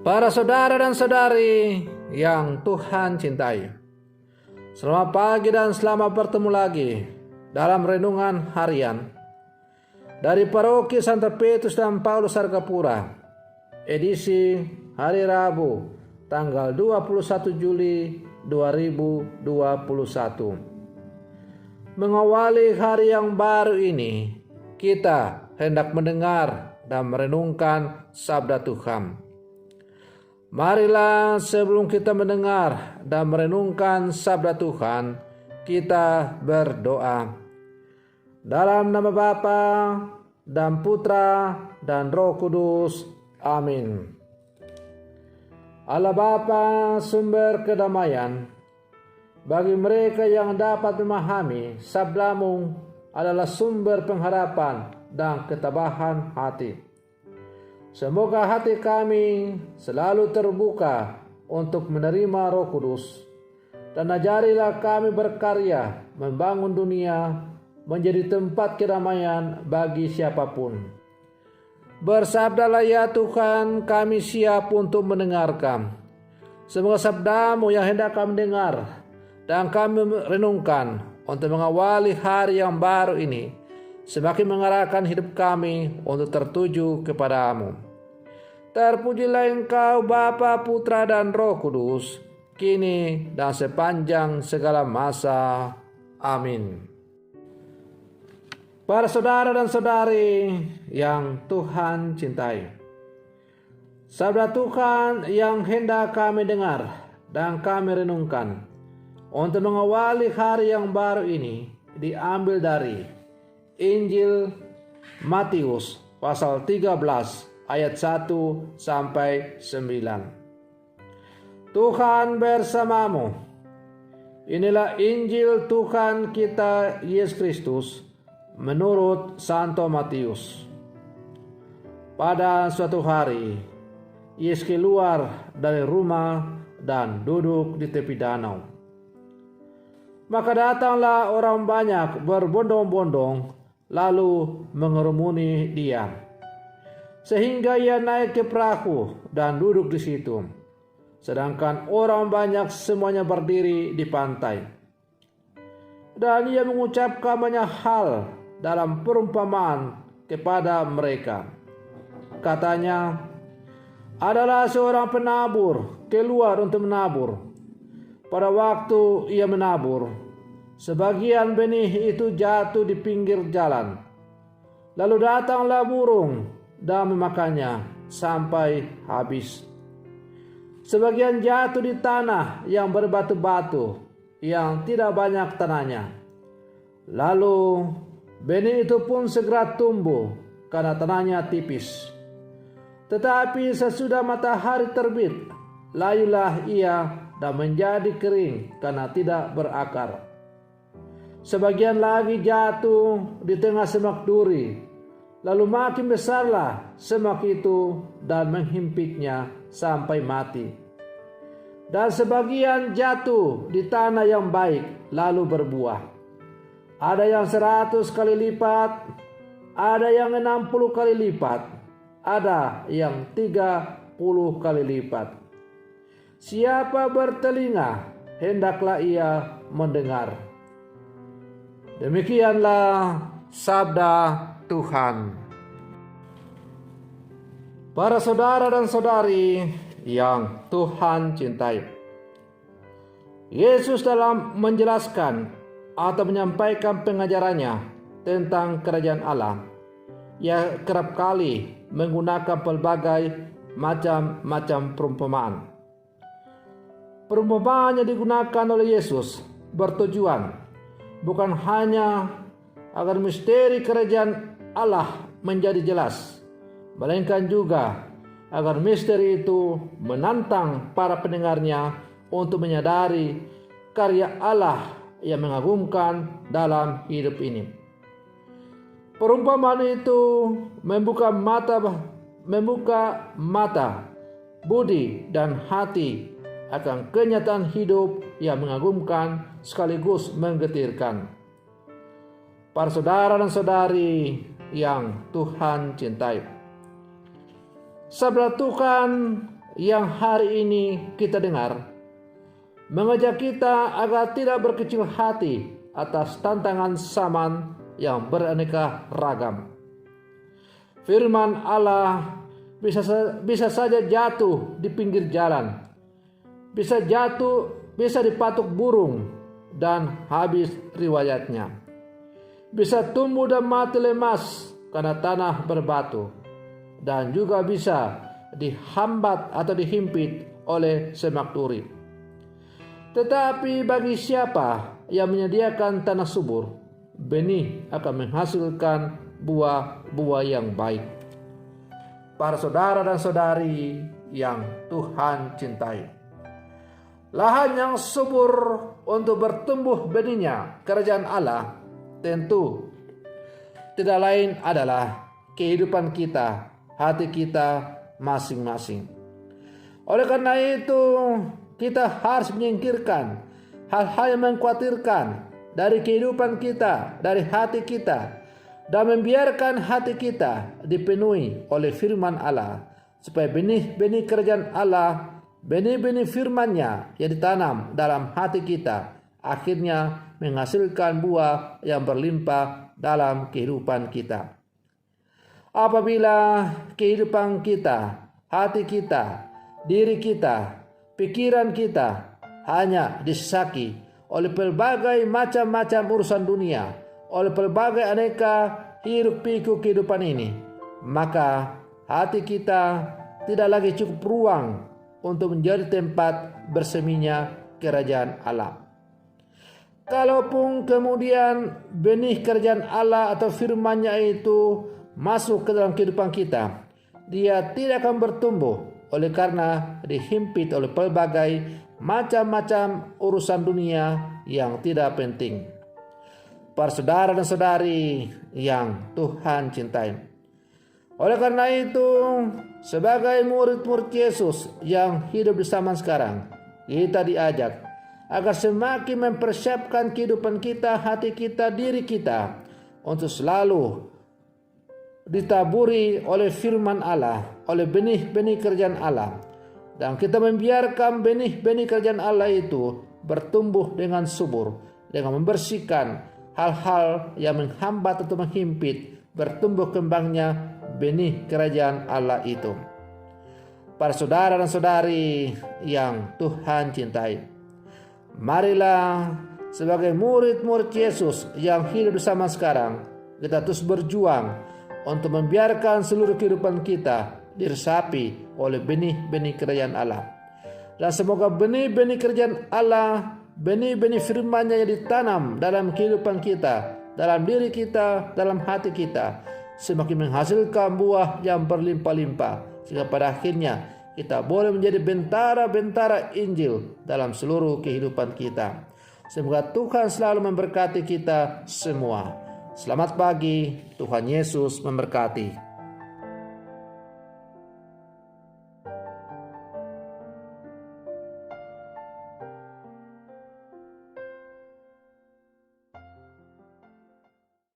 Para saudara dan saudari yang Tuhan cintai, selamat pagi dan selamat bertemu lagi dalam renungan harian dari Paroki Santo Petrus dan Paulus Argapura, edisi hari Rabu, tanggal 21 Juli 2021. Mengawali hari yang baru ini, kita hendak mendengar dan merenungkan sabda Tuhan. Marilah sebelum kita mendengar dan merenungkan sabda Tuhan, kita berdoa. Dalam nama Bapa dan Putra dan Roh Kudus. Amin. Allah Bapa, sumber kedamaian, bagi mereka yang dapat memahami sabdamu adalah sumber pengharapan dan ketabahan hati. Semoga hati kami selalu terbuka untuk menerima Roh Kudus, dan ajarilah kami berkarya membangun dunia menjadi tempat kedamaian bagi siapapun. Bersabdalah ya Tuhan, kami siap untuk mendengarkan. Semoga sabdamu yang hendak kami dengar dan kami renungkan untuk mengawali hari yang baru ini semakin mengarahkan hidup kami untuk tertuju kepadamu. Terpujilah Engkau Bapa, Putra dan Roh Kudus, kini dan sepanjang segala masa. Amin. Para saudara dan saudari yang Tuhan cintai, sabda Tuhan yang hendak kami dengar dan kami renungkan untuk mengawali hari yang baru ini diambil dari Injil Matius pasal 13 ayat 1 sampai 9. Tuhan bersamamu. Inilah Injil Tuhan kita Yesus Kristus menurut Santo Matius. Pada suatu hari, Yesus keluar dari rumah dan duduk di tepi danau. Maka datanglah orang banyak berbondong-bondong lalu mengerumuni dia, sehingga ia naik ke perahu dan duduk di situ, sedangkan orang banyak semuanya berdiri di pantai. Dan ia mengucapkan banyak hal dalam perumpamaan kepada mereka. Katanya, adalah seorang penabur keluar untuk menabur. Pada waktu ia menabur, sebagian benih itu jatuh di pinggir jalan. Lalu datanglah burung dan memakannya sampai habis. Sebagian jatuh di tanah yang berbatu-batu, yang tidak banyak tanahnya. Lalu benih itu pun segera tumbuh karena tanahnya tipis. Tetapi sesudah matahari terbit, layulah ia dan menjadi kering karena tidak berakar. Sebagian lagi jatuh di tengah semak duri, lalu makin besarlah semak itu dan menghimpitnya sampai mati. Dan sebagian jatuh di tanah yang baik lalu berbuah. Ada yang 100 kali lipat, ada yang 60 kali lipat, ada yang 30 kali lipat. Siapa bertelinga, hendaklah ia mendengar. Demikianlah sabda Tuhan. Para saudara dan saudari yang Tuhan cintai, Yesus dalam menjelaskan atau menyampaikan pengajarannya tentang kerajaan Allah, ia kerap kali menggunakan pelbagai macam-macam perumpamaan. Perumpamaan yang digunakan oleh Yesus bertujuan bukan hanya agar misteri kerajaan Allah menjadi jelas, melainkan juga agar misteri itu menantang para pendengarnya untuk menyadari karya Allah yang mengagumkan dalam hidup ini. Perumpamaan itu membuka mata, budi dan hati akan kenyataan hidup yang mengagumkan sekaligus menggetirkan. Para saudara dan saudari yang Tuhan cintai, sabda Tuhan yang hari ini kita dengar mengajak kita agar tidak berkecil hati atas tantangan zaman yang beraneka ragam. Firman Allah bisa saja jatuh di pinggir jalan, bisa dipatuk burung dan habis riwayatnya. Bisa tumbuh dan mati lemas karena tanah berbatu, dan juga bisa dihambat atau dihimpit oleh semak duri. Tetapi bagi siapa yang menyediakan tanah subur, benih akan menghasilkan buah-buah yang baik. Para saudara dan saudari yang Tuhan cintai, lahan yang subur untuk bertumbuh benihnya kerajaan Allah tentu tidak lain adalah kehidupan kita, hati kita masing-masing. Oleh karena itu, kita harus menyingkirkan hal-hal yang mengkhawatirkan dari kehidupan kita, dari hati kita, dan membiarkan hati kita dipenuhi oleh firman Allah, supaya benih-benih kerajaan Allah, benih-benih firman-Nya yang ditanam dalam hati kita, akhirnya menghasilkan buah yang berlimpah dalam kehidupan kita. Apabila kehidupan kita, hati kita, diri kita, pikiran kita hanya disesaki oleh pelbagai macam-macam urusan dunia, oleh pelbagai aneka hiruk-pikuk kehidupan ini, maka hati kita tidak lagi cukup ruang untuk menjadi tempat berseminya kerajaan Allah. Kalaupun kemudian benih kerajaan Allah atau firman-Nya itu masuk ke dalam kehidupan kita, dia tidak akan bertumbuh oleh karena dihimpit oleh pelbagai macam-macam urusan dunia yang tidak penting. Para saudara dan saudari yang Tuhan cintai, oleh karena itu, sebagai murid-murid Yesus yang hidup di zaman sekarang, kita diajak agar semakin mempersiapkan kehidupan kita, hati kita, diri kita untuk selalu ditaburi oleh firman Allah, oleh benih-benih kerajaan Allah. Dan kita membiarkan benih-benih kerajaan Allah itu bertumbuh dengan subur, dengan membersihkan hal-hal yang menghambat atau menghimpit bertumbuh kembangnya benih kerajaan Allah itu. Para saudara dan saudari yang Tuhan cintai, marilah sebagai murid-murid Yesus yang hidup bersama sekarang, kita terus berjuang untuk membiarkan seluruh kehidupan kita diresapi oleh benih-benih kerajaan Allah. Dan semoga benih-benih kerajaan Allah, benih-benih firman-Nya yang ditanam dalam kehidupan kita, dalam diri kita, dalam hati kita, semakin menghasilkan buah yang berlimpah-limpah, sehingga pada akhirnya kita boleh menjadi bentara-bentara Injil dalam seluruh kehidupan kita. Semoga Tuhan selalu memberkati kita semua. Selamat pagi, Tuhan Yesus memberkati.